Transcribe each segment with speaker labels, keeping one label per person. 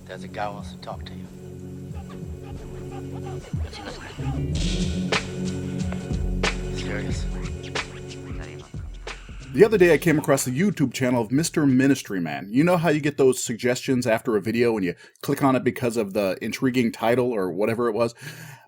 Speaker 1: There's a guy who wants to talk to you.
Speaker 2: What's he listening?
Speaker 1: Serious?
Speaker 3: The other day I came across the YouTube channel of MrMinistryMan. You know how you get those suggestions after a video and you click on it because of the intriguing title or whatever it was?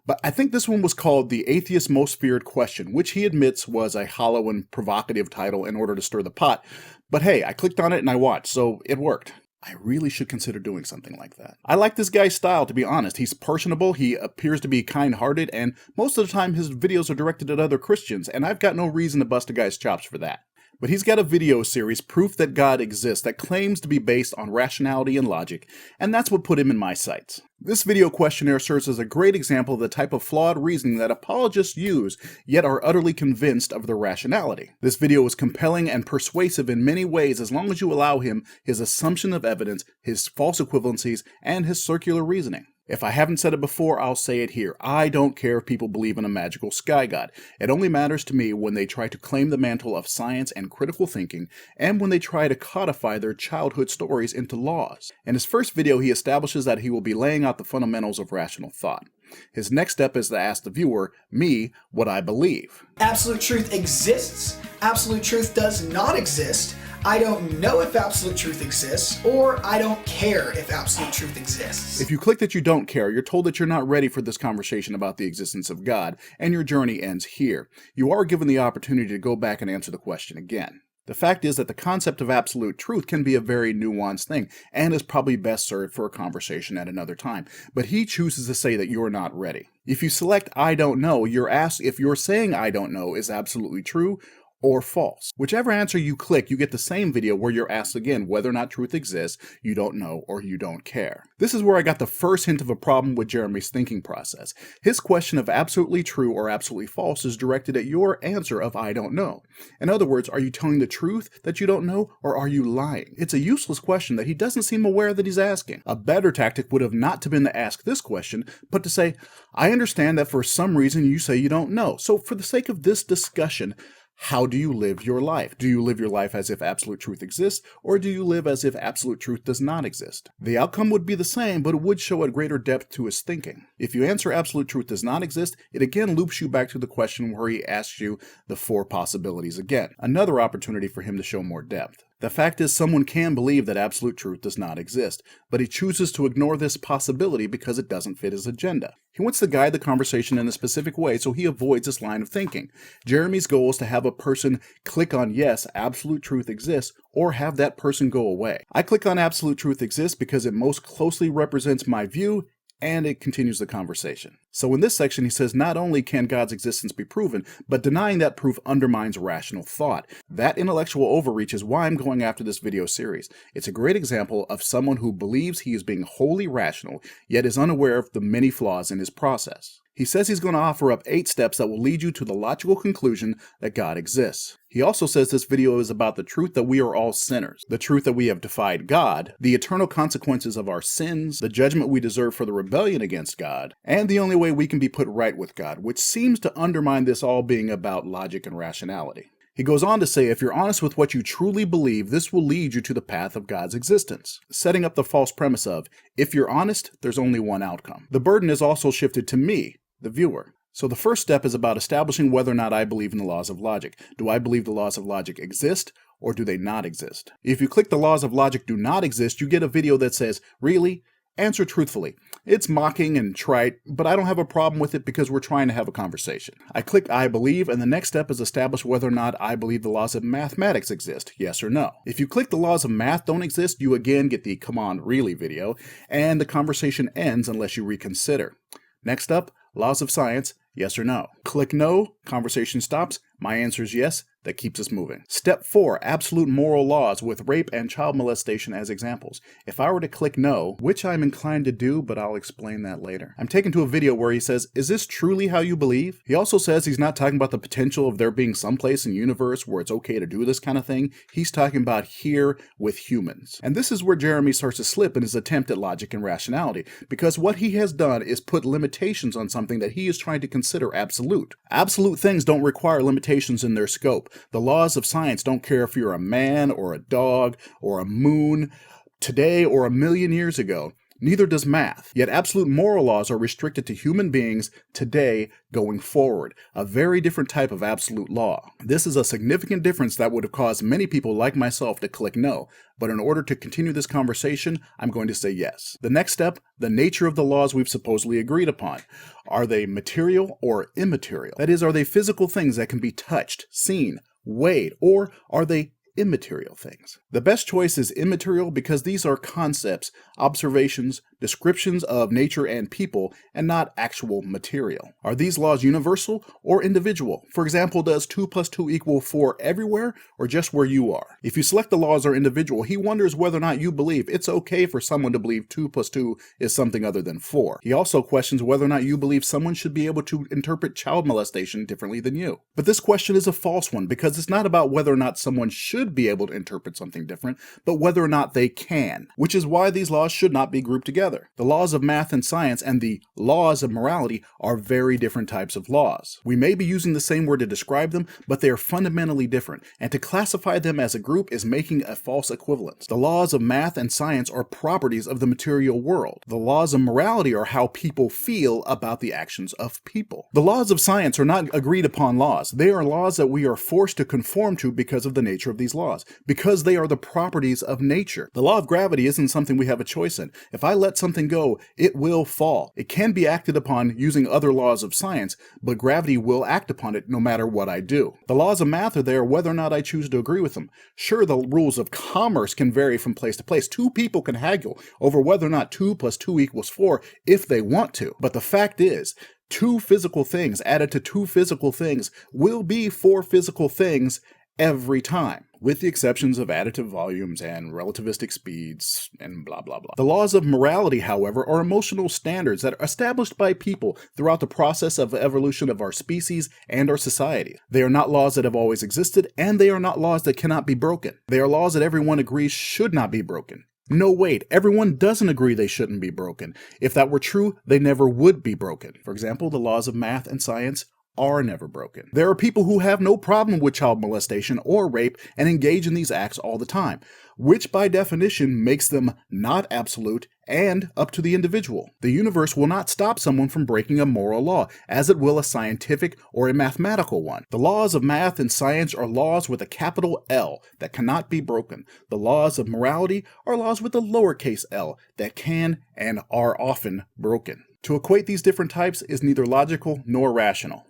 Speaker 3: But I think this one was called The Atheist's Most Feared Question, which he admits was a hollow and provocative title in order to stir the pot. But hey, I clicked on it and I watched, so it worked. I really should consider doing something like that. I like this guy's style, to be honest. He's personable, he appears to be kind-hearted, and most of the time his videos are directed at other Christians, and I've got no reason to bust a guy's chops for that. But he's got a video series, Proof That God Exists, that claims to be based on rationality and logic, and that's what put him in my sights. This video questionnaire serves as a great example of the type of flawed reasoning that apologists use, yet are utterly convinced of their rationality. This video is compelling and persuasive in many ways as long as you allow him his assumption of evidence, his false equivalencies, and his circular reasoning. If I haven't said it before, I'll say it here. I don't care if people believe in a magical sky god. It only matters to me when they try to claim the mantle of science and critical thinking, and when they try to codify their childhood stories into laws. In his first video, he establishes that he will be laying out the fundamentals of rational thought. His next step is to ask the viewer, me, what I believe.
Speaker 4: Absolute truth exists. Absolute truth does not exist. I don't know if absolute truth exists, or I don't care if absolute truth exists.
Speaker 3: If you click that you don't care, you're told that you're not ready for this conversation about the existence of God, and your journey ends here. You are given the opportunity to go back and answer the question again. The fact is that the concept of absolute truth can be a very nuanced thing, and is probably best served for a conversation at another time. But he chooses to say that you're not ready. If you select I don't know, you're asked if you're saying I don't know is absolutely true or false. Whichever answer you click, you get the same video where you're asked again whether or not truth exists, you don't know, or you don't care. This is where I got the first hint of a problem with Jeremy's thinking process. His question of absolutely true or absolutely false is directed at your answer of I don't know. In other words, are you telling the truth that you don't know, or are you lying? It's a useless question that he doesn't seem aware that he's asking. A better tactic would have not been to ask this question, but to say, I understand that for some reason you say you don't know. So for the sake of this discussion, how do you live your life? Do you live your life as if absolute truth exists, or do you live as if absolute truth does not exist? The outcome would be the same, but it would show a greater depth to his thinking. If you answer absolute truth does not exist, it again loops you back to the question where he asks you the four possibilities again. Another opportunity for him to show more depth. The fact is, someone can believe that absolute truth does not exist, but he chooses to ignore this possibility because it doesn't fit his agenda. He wants to guide the conversation in a specific way, so he avoids this line of thinking. Jeremy's goal is to have a person click on yes, absolute truth exists, or have that person go away. I click on absolute truth exists because it most closely represents my view, and it continues the conversation. So in this section, he says not only can God's existence be proven, but denying that proof undermines rational thought. That intellectual overreach is why I'm going after this video series. It's a great example of someone who believes he is being wholly rational, yet is unaware of the many flaws in his process. He says he's going to offer up 8 steps that will lead you to the logical conclusion that God exists. He also says this video is about the truth that we are all sinners, the truth that we have defied God, the eternal consequences of our sins, the judgment we deserve for the rebellion against God, and the only way we can be put right with God, which seems to undermine this all being about logic and rationality. He goes on to say if you're honest with what you truly believe, this will lead you to the path of God's existence, setting up the false premise of, if you're honest, there's only one outcome. The burden is also shifted to me, the viewer. So the first step is about establishing whether or not I believe in the laws of logic. Do I believe the laws of logic exist, or do they not exist? If you click the laws of logic do not exist, you get a video that says, really? Answer truthfully. It's mocking and trite, but I don't have a problem with it because we're trying to have a conversation. I click I believe, and the next step is establish whether or not I believe the laws of mathematics exist, yes or no. If you click the laws of math don't exist, you again get the come on really video, and the conversation ends unless you reconsider. Next up, laws of science, yes or no. Click no, conversation stops, my answer is yes, that keeps us moving. Step 4, absolute moral laws with rape and child molestation as examples. If I were to click no, which I'm inclined to do, but I'll explain that later, I'm taken to a video where he says, is this truly how you believe? He also says he's not talking about the potential of there being someplace in the universe where it's okay to do this kind of thing. He's talking about here with humans. And this is where Jeremy starts to slip in his attempt at logic and rationality, because what he has done is put limitations on something that he is trying to consider absolute. Absolute things don't require limitations in their scope. The laws of science don't care if you're a man or a dog or a moon today or a million years ago. Neither does math. Yet absolute moral laws are restricted to human beings today going forward, a very different type of absolute law. This is a significant difference that would have caused many people like myself to click no, but in order to continue this conversation, I'm going to say yes. The next step, the nature of the laws we've supposedly agreed upon. Are they material or immaterial? That is, are they physical things that can be touched, seen, weighed, or are they immaterial things? The best choice is immaterial because these are concepts, observations, descriptions of nature and people, and not actual material. Are these laws universal or individual? For example, does 2 + 2 = 4 everywhere or just where you are? If you select the laws are individual, he wonders whether or not you believe it's okay for someone to believe 2 + 2 is something other than 4. He also questions whether or not you believe someone should be able to interpret child molestation differently than you. But this question is a false one because it's not about whether or not someone should be able to interpret something different, but whether or not they can, which is why these laws should not be grouped together. The laws of math and science and the laws of morality are very different types of laws. We may be using the same word to describe them, but they are fundamentally different, and to classify them as a group is making a false equivalence. The laws of math and science are properties of the material world. The laws of morality are how people feel about the actions of people. The laws of science are not agreed upon laws. They are laws that we are forced to conform to because of the nature of these laws, because they are the properties of nature. The law of gravity isn't something we have a choice in. If I let something go, it will fall. It can be acted upon using other laws of science, but gravity will act upon it no matter what I do. The laws of math are there whether or not I choose to agree with them. Sure, the rules of commerce can vary from place to place. Two people can haggle over whether or not 2 + 2 = 4 if they want to. But the fact is, two physical things added to two physical things will be four physical things every time, with the exceptions of additive volumes and relativistic speeds and blah blah blah. The laws of morality, however, are emotional standards that are established by people throughout the process of evolution of our species and our society. They are not laws that have always existed, and they are not laws that cannot be broken. They are laws that everyone agrees should not be broken. No, wait, everyone doesn't agree they shouldn't be broken. If that were true, they never would be broken. For example, the laws of math and science are never broken. There are people who have no problem with child molestation or rape and engage in these acts all the time, which by definition makes them not absolute and up to the individual. The universe will not stop someone from breaking a moral law, as it will a scientific or a mathematical one. The laws of math and science are laws with a capital L that cannot be broken. The laws of morality are laws with a lowercase l that can and are often broken. To equate these different types is neither logical nor rational.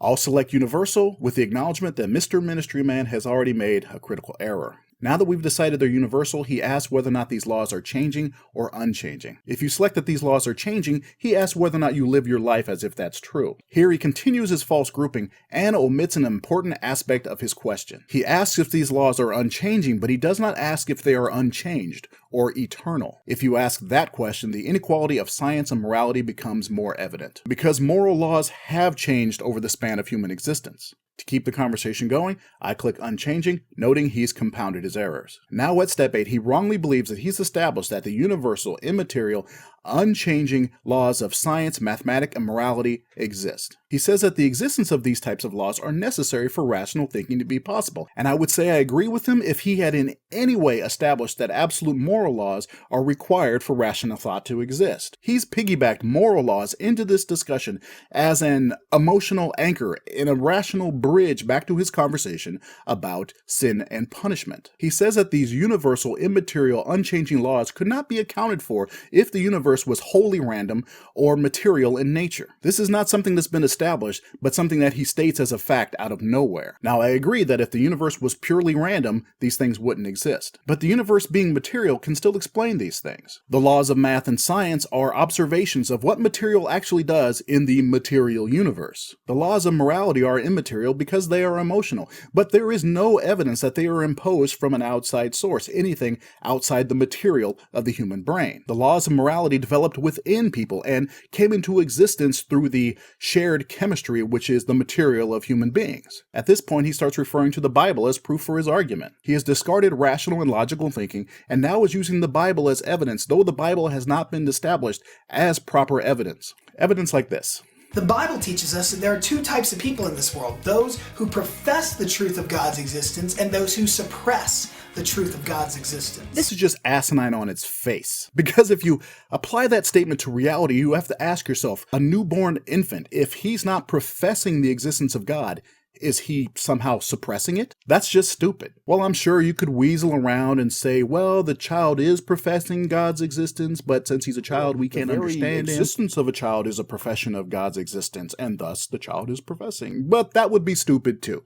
Speaker 3: I'll select universal with the acknowledgement that MrMinistryMan has already made a critical error. Now that we've decided they're universal, he asks whether or not these laws are changing or unchanging. If you select that these laws are changing, he asks whether or not you live your life as if that's true. Here he continues his false grouping and omits an important aspect of his question. He asks if these laws are unchanging, but he does not ask if they are unchanged or eternal. If you ask that question, the inequality of science and morality becomes more evident, because moral laws have changed over the span of human existence. To keep the conversation going, I click unchanging, noting he's compounded his errors. Now at step 8, he wrongly believes that he's established that the universal, immaterial, unchanging laws of science, mathematics, and morality exist. He says that the existence of these types of laws are necessary for rational thinking to be possible, and I would say I agree with him if he had in any way established that absolute moral laws are required for rational thought to exist. He's piggybacked moral laws into this discussion as an emotional anchor in a rational bridge back to his conversation about sin and punishment. He says that these universal, immaterial, unchanging laws could not be accounted for if the universe was wholly random or material in nature. This is not something that's been established, but something that he states as a fact out of nowhere. Now, I agree that if the universe was purely random, these things wouldn't exist. But the universe being material can still explain these things. The laws of math and science are observations of what material actually does in the material universe. The laws of morality are immaterial because they are emotional, but there is no evidence that they are imposed from an outside source, anything outside the material of the human brain. The laws of morality developed within people and came into existence through the shared chemistry, which is the material of human beings. At this point, he starts referring to the Bible as proof for his argument. He has discarded rational and logical thinking and now is using the Bible as evidence, though the Bible has not been established as proper evidence. Evidence like this.
Speaker 4: The Bible teaches us that there are two types of people in this world: those who profess the truth of God's existence and those who suppress the truth of God's existence.
Speaker 3: This is just asinine on its face. Because if you apply that statement to reality, you have to ask yourself, a newborn infant, if he's not professing the existence of God, is he somehow suppressing it? That's just stupid. Well, I'm sure you could weasel around and say, well, the child is professing God's existence, but since he's a child, we can't understand him. The existence of a child is a profession of God's existence, and thus the child is professing. But that would be stupid too.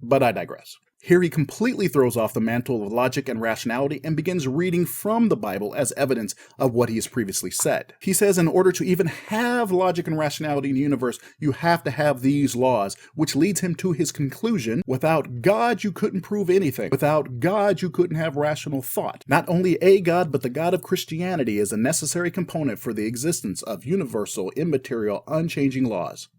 Speaker 3: But I digress. Here he completely throws off the mantle of logic and rationality and begins reading from the Bible as evidence of what he has previously said. He says in order to even have logic and rationality in the universe, you have to have these laws, which leads him to his conclusion, without God you couldn't prove anything. Without God you couldn't have rational thought. Not only a God, but the God of Christianity is a necessary component for the existence of universal, immaterial, unchanging laws.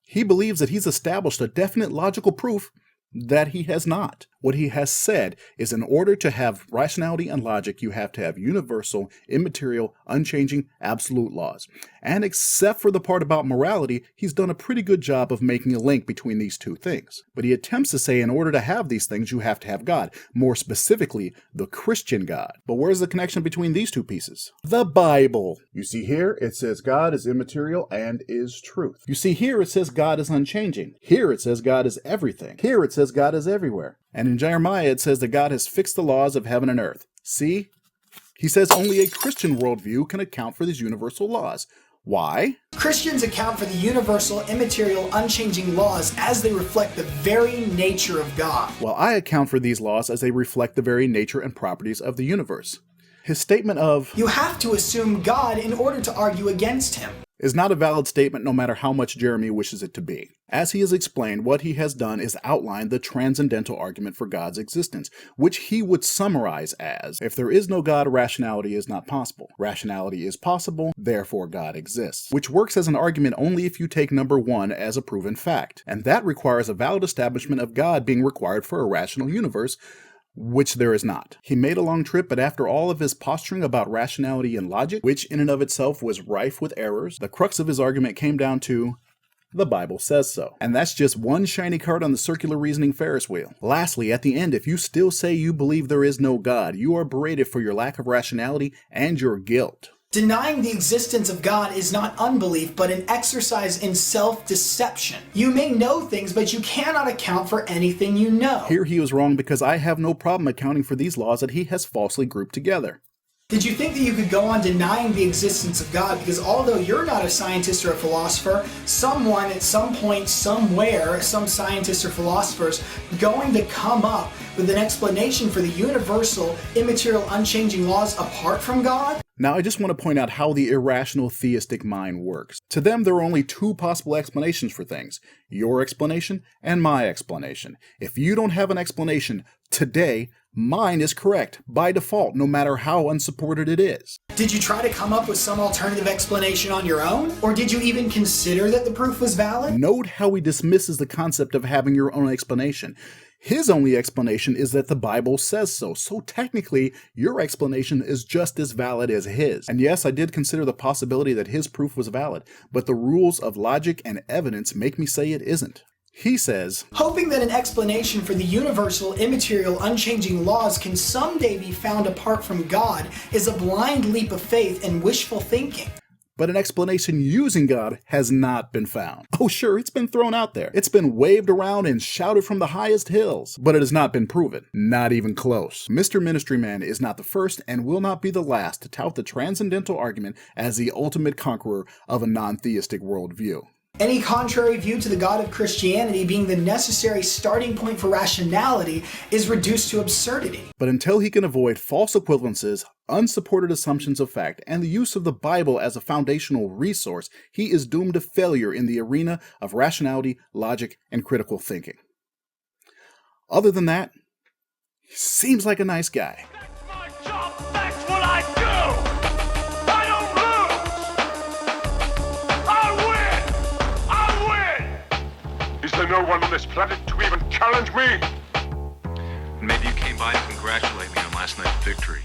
Speaker 3: He believes that he's established a definite logical proof that he has not. What he has said is in order to have rationality and logic, you have to have universal, immaterial, unchanging, absolute laws. And except for the part about morality, he's done a pretty good job of making a link between these two things. But he attempts to say in order to have these things, you have to have God. More specifically, the Christian God. But where's the connection between these two pieces? The Bible. You see here, it says God is immaterial and is truth. You see here, it says God is unchanging. Here it says God is everything. Here it says God is everywhere. And in Jeremiah, it says that God has fixed the laws of heaven and earth. See? He says only a Christian worldview can account for these universal laws. Why?
Speaker 4: Christians account for the universal, immaterial, unchanging laws as they reflect the very nature of God.
Speaker 3: Well, I account for these laws as they reflect the very nature and properties of the universe. His statement of,
Speaker 4: you have to assume God in order to argue against him,
Speaker 3: is not a valid statement no matter how much Jeremy wishes it to be. As he has explained, what he has done is outline the transcendental argument for God's existence, which he would summarize as, if there is no God, rationality is not possible. Rationality is possible, therefore God exists. Which works as an argument only if you take number one as a proven fact. And that requires a valid establishment of God being required for a rational universe, which there is not. He made a long trip, but after all of his posturing about rationality and logic, which in and of itself was rife with errors, the crux of his argument came down to, the Bible says so. And that's just one shiny card on the circular reasoning Ferris wheel. Lastly, at the end, if you still say you believe there is no God, you are berated for your lack of rationality and your guilt.
Speaker 4: Denying the existence of God is not unbelief, but an exercise in self-deception. You may know things, but you cannot account for anything you know.
Speaker 3: Here he was wrong because I have no problem accounting for these laws that he has falsely grouped together.
Speaker 4: Did you think that you could go on denying the existence of God because although you're not a scientist or a philosopher, someone at some point, somewhere, some scientist or philosopher is going to come up with an explanation for the universal, immaterial, unchanging laws apart from God?
Speaker 3: Now, I just want to point out how the irrational theistic mind works. To them, there are only two possible explanations for things. Your explanation and my explanation. If you don't have an explanation today, mine is correct by default, no matter how unsupported it is.
Speaker 4: Did you try to come up with some alternative explanation on your own? Or did you even consider that the proof was valid?
Speaker 3: Note how he dismisses the concept of having your own explanation. His only explanation is that the Bible says so. So technically, your explanation is just as valid as his. And yes, I did consider the possibility that his proof was valid, but the rules of logic and evidence make me say it isn't. He says,
Speaker 4: hoping that an explanation for the universal, immaterial, unchanging laws can someday be found apart from God is a blind leap of faith and wishful thinking.
Speaker 3: But an explanation using God has not been found. Oh sure, it's been thrown out there. It's been waved around and shouted from the highest hills, but it has not been proven. Not even close. Mr. Ministryman is not the first and will not be the last to tout the transcendental argument as the ultimate conqueror of a non-theistic worldview.
Speaker 4: Any contrary view to the God of Christianity being the necessary starting point for rationality is reduced to absurdity.
Speaker 3: But until he can avoid false equivalences, unsupported assumptions of fact, and the use of the Bible as a foundational resource, he is doomed to failure in the arena of rationality, logic, and critical thinking. Other than that, he seems like a nice guy.
Speaker 2: That's my job. That's what I do. I don't lose. I win. Is there no one on this planet to even challenge me?
Speaker 1: Maybe you came by to congratulate me on last night's victory.